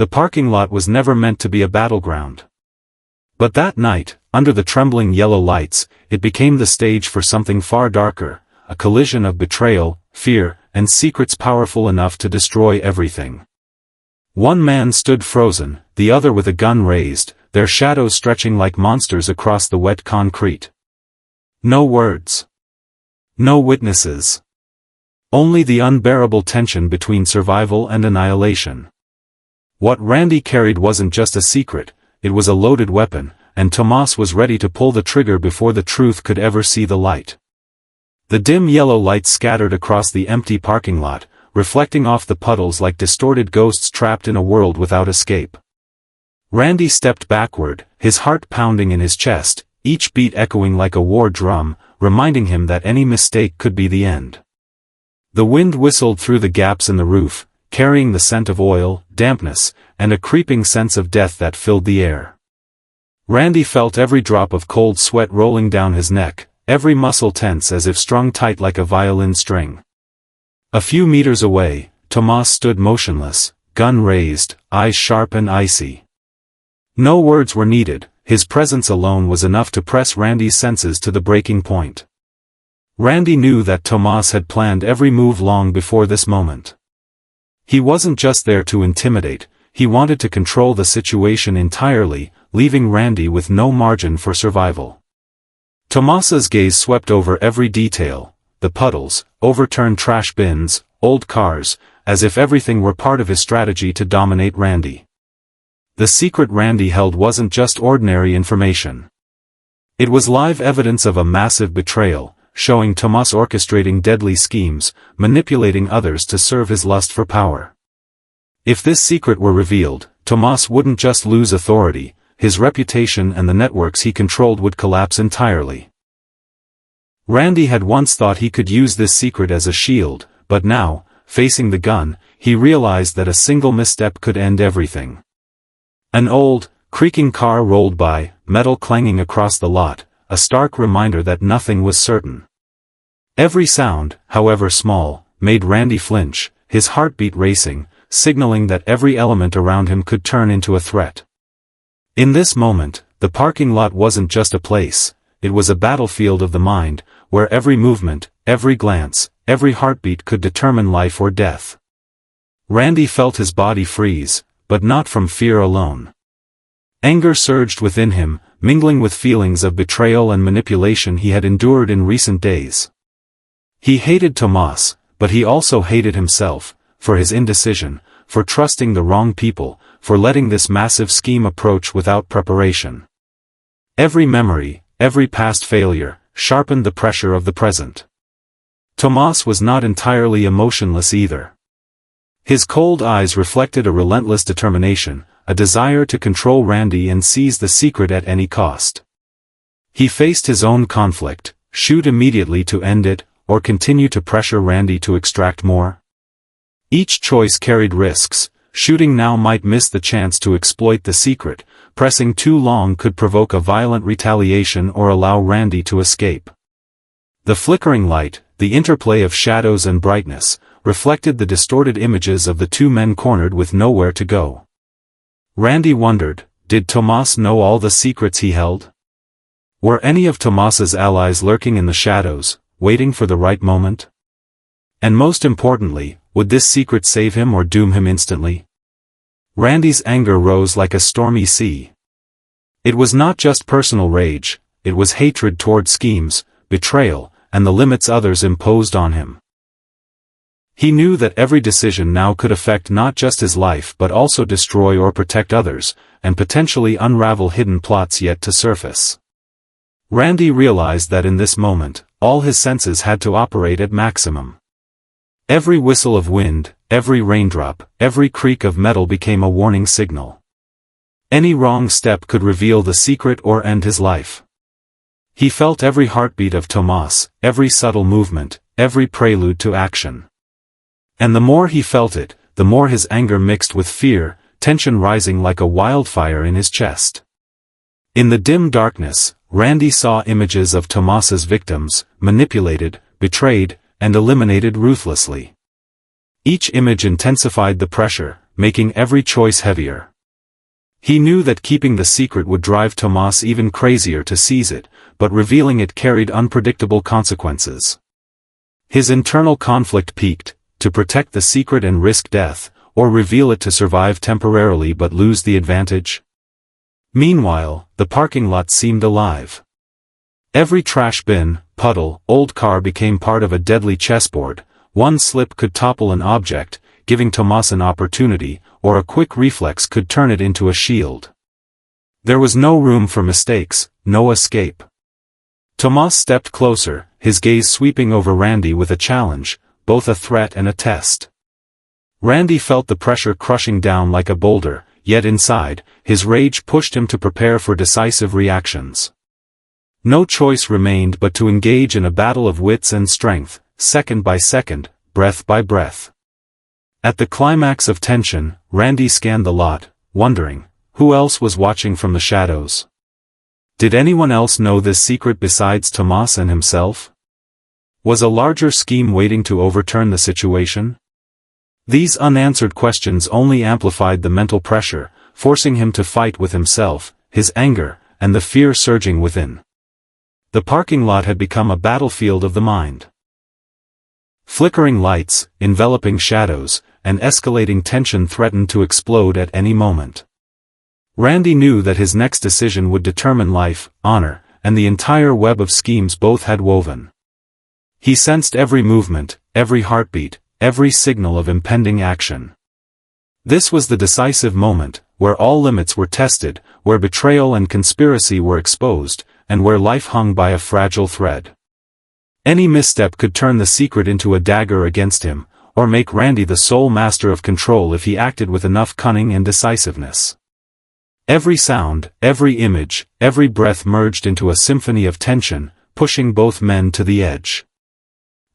The parking lot was never meant to be a battleground. But that night, under the trembling yellow lights, it became the stage for something far darker, a collision of betrayal, fear, and secrets powerful enough to destroy everything. One man stood frozen, the other with a gun raised, their shadows stretching like monsters across the wet concrete. No words. No witnesses. Only the unbearable tension between survival and annihilation. What Randy carried wasn't just a secret, it was a loaded weapon, and Tomas was ready to pull the trigger before the truth could ever see the light. The dim yellow lights scattered across the empty parking lot, reflecting off the puddles like distorted ghosts trapped in a world without escape. Randy stepped backward, his heart pounding in his chest, each beat echoing like a war drum, reminding him that any mistake could be the end. The wind whistled through the gaps in the roof, carrying the scent of oil, dampness, and a creeping sense of death that filled the air. Randy felt every drop of cold sweat rolling down his neck, every muscle tense as if strung tight like a violin string. A few meters away, Tomas stood motionless, gun raised, eyes sharp and icy. No words were needed, his presence alone was enough to press Randy's senses to the breaking point. Randy knew that Tomas had planned every move long before this moment. He wasn't just there to intimidate, he wanted to control the situation entirely, leaving Randy with no margin for survival. Tomas's gaze swept over every detail, the puddles, overturned trash bins, old cars, as if everything were part of his strategy to dominate Randy. The secret Randy held wasn't just ordinary information. It was live evidence of a massive betrayal, showing Tomas orchestrating deadly schemes, manipulating others to serve his lust for power. If this secret were revealed, Tomas wouldn't just lose authority, his reputation and the networks he controlled would collapse entirely. Randy had once thought he could use this secret as a shield, but now, facing the gun, he realized that a single misstep could end everything. An old, creaking car rolled by, metal clanging across the lot, a stark reminder that nothing was certain. Every sound, however small, made Randy flinch, his heartbeat racing, signaling that every element around him could turn into a threat. In this moment, the parking lot wasn't just a place, it was a battlefield of the mind, where every movement, every glance, every heartbeat could determine life or death. Randy felt his body freeze, but not from fear alone. Anger surged within him, mingling with feelings of betrayal and manipulation he had endured in recent days. He hated Tomas, but he also hated himself, for his indecision, for trusting the wrong people, for letting this massive scheme approach without preparation. Every memory, every past failure, sharpened the pressure of the present. Tomas was not entirely emotionless either. His cold eyes reflected a relentless determination, a desire to control Randy and seize the secret at any cost. He faced his own conflict, shoot immediately to end it, or continue to pressure Randy to extract more. Each choice carried risks. Shooting now might miss the chance to exploit the secret, pressing too long could provoke a violent retaliation or allow Randy to escape. The flickering light, the interplay of shadows and brightness, reflected the distorted images of the two men cornered with nowhere to go. Randy wondered, did Tomas know all the secrets he held? Were any of Tomas's allies lurking in the shadows, waiting for the right moment? And most importantly, would this secret save him or doom him instantly? Randy's anger rose like a stormy sea. It was not just personal rage, it was hatred toward schemes, betrayal, and the limits others imposed on him. He knew that every decision now could affect not just his life but also destroy or protect others, and potentially unravel hidden plots yet to surface. Randy realized that in this moment, all his senses had to operate at maximum. Every whistle of wind, every raindrop, every creak of metal became a warning signal. Any wrong step could reveal the secret or end his life. He felt every heartbeat of Tomas, every subtle movement, every prelude to action. And the more he felt it, the more his anger mixed with fear, tension rising like a wildfire in his chest. In the dim darkness, Randy saw images of Tomas's victims, manipulated, betrayed, and eliminated ruthlessly. Each image intensified the pressure, making every choice heavier. He knew that keeping the secret would drive Tomas even crazier to seize it, but revealing it carried unpredictable consequences. His internal conflict peaked: to protect the secret and risk death, or reveal it to survive temporarily but lose the advantage. Meanwhile, the parking lot seemed alive. Every trash bin, puddle, old car became part of a deadly chessboard. One slip could topple an object, giving Tomas an opportunity, or a quick reflex could turn it into a shield. There was no room for mistakes, no escape. Tomas stepped closer, his gaze sweeping over Randy with a challenge, both a threat and a test. Randy felt the pressure crushing down like a boulder, yet inside, his rage pushed him to prepare for decisive reactions. No choice remained but to engage in a battle of wits and strength, second by second, breath by breath. At the climax of tension, Randy scanned the lot, wondering, who else was watching from the shadows? Did anyone else know this secret besides Tomas and himself? Was a larger scheme waiting to overturn the situation? These unanswered questions only amplified the mental pressure, forcing him to fight with himself, his anger, and the fear surging within. The parking lot had become a battlefield of the mind. Flickering lights, enveloping shadows, and escalating tension threatened to explode at any moment. Randy knew that his next decision would determine life, honor, and the entire web of schemes both had woven. He sensed every movement, every heartbeat, every signal of impending action. This was the decisive moment, where all limits were tested, where betrayal and conspiracy were exposed, and where life hung by a fragile thread. Any misstep could turn the secret into a dagger against him, or make Randy the sole master of control if he acted with enough cunning and decisiveness. Every sound, every image, every breath merged into a symphony of tension, pushing both men to the edge.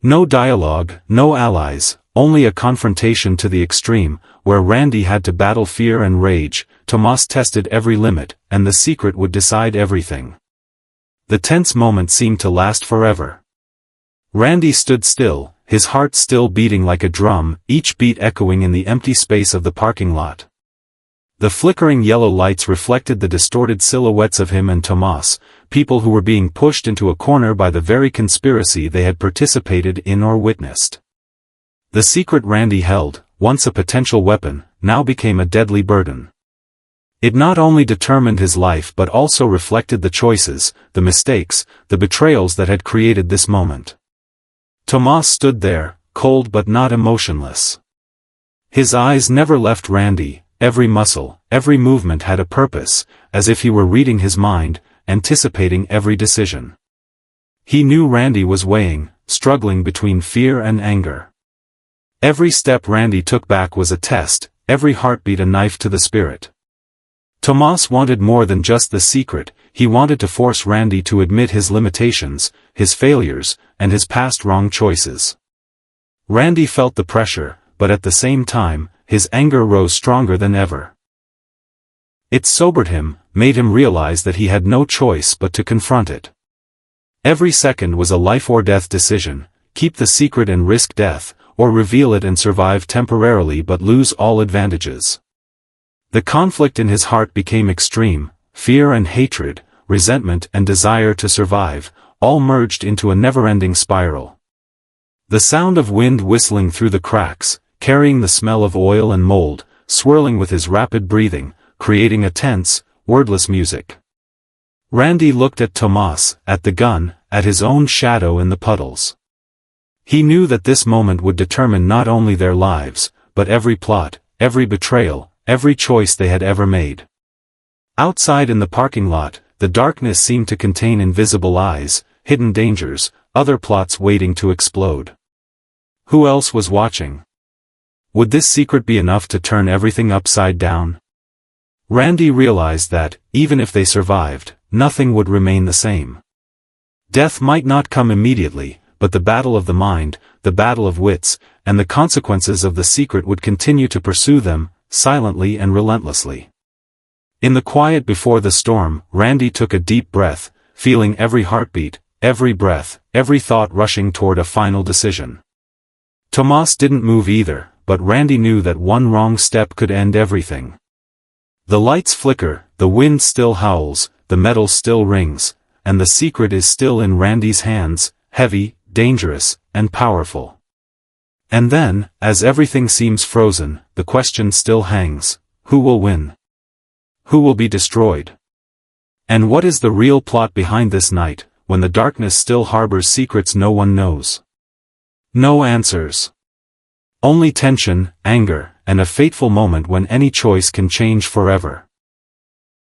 No dialogue, no allies, only a confrontation to the extreme, where Randy had to battle fear and rage. Tomas tested every limit, and the secret would decide everything. The tense moment seemed to last forever. Randy stood still, his heart still beating like a drum, each beat echoing in the empty space of the parking lot. The flickering yellow lights reflected the distorted silhouettes of him and Tomas, people who were being pushed into a corner by the very conspiracy they had participated in or witnessed. The secret Randy held, once a potential weapon, now became a deadly burden. It not only determined his life but also reflected the choices, the mistakes, the betrayals that had created this moment. Tomas stood there, cold but not emotionless. His eyes never left Randy. Every muscle, every movement had a purpose, as if he were reading his mind, anticipating every decision. He knew Randy was weighing, struggling between fear and anger. Every step Randy took back was a test, every heartbeat a knife to the spirit. Tomas wanted more than just the secret, he wanted to force Randy to admit his limitations, his failures, and his past wrong choices. Randy felt the pressure, but at the same time, his anger rose stronger than ever. It sobered him, made him realize that he had no choice but to confront it. Every second was a life-or-death decision: keep the secret and risk death, or reveal it and survive temporarily but lose all advantages. The conflict in his heart became extreme: fear and hatred, resentment and desire to survive, all merged into a never-ending spiral. The sound of wind whistling through the cracks, carrying the smell of oil and mold, swirling with his rapid breathing, creating a tense, wordless music. Randy looked at Tomas, at the gun, at his own shadow in the puddles. He knew that this moment would determine not only their lives, but every plot, every betrayal, every choice they had ever made. Outside in the parking lot, the darkness seemed to contain invisible eyes, hidden dangers, other plots waiting to explode. Who else was watching? Would this secret be enough to turn everything upside down? Randy realized that, even if they survived, nothing would remain the same. Death might not come immediately, but the battle of the mind, the battle of wits, and the consequences of the secret would continue to pursue them, silently and relentlessly. In the quiet before the storm, Randy took a deep breath, feeling every heartbeat, every breath, every thought rushing toward a final decision. Tomas didn't move either, but Randy knew that one wrong step could end everything. The lights flicker, the wind still howls, the metal still rings, and the secret is still in Randy's hands, heavy, dangerous, and powerful. And then, as everything seems frozen, the question still hangs: who will win? Who will be destroyed? And what is the real plot behind this night, when the darkness still harbors secrets no one knows? No answers. Only tension, anger, and a fateful moment when any choice can change forever.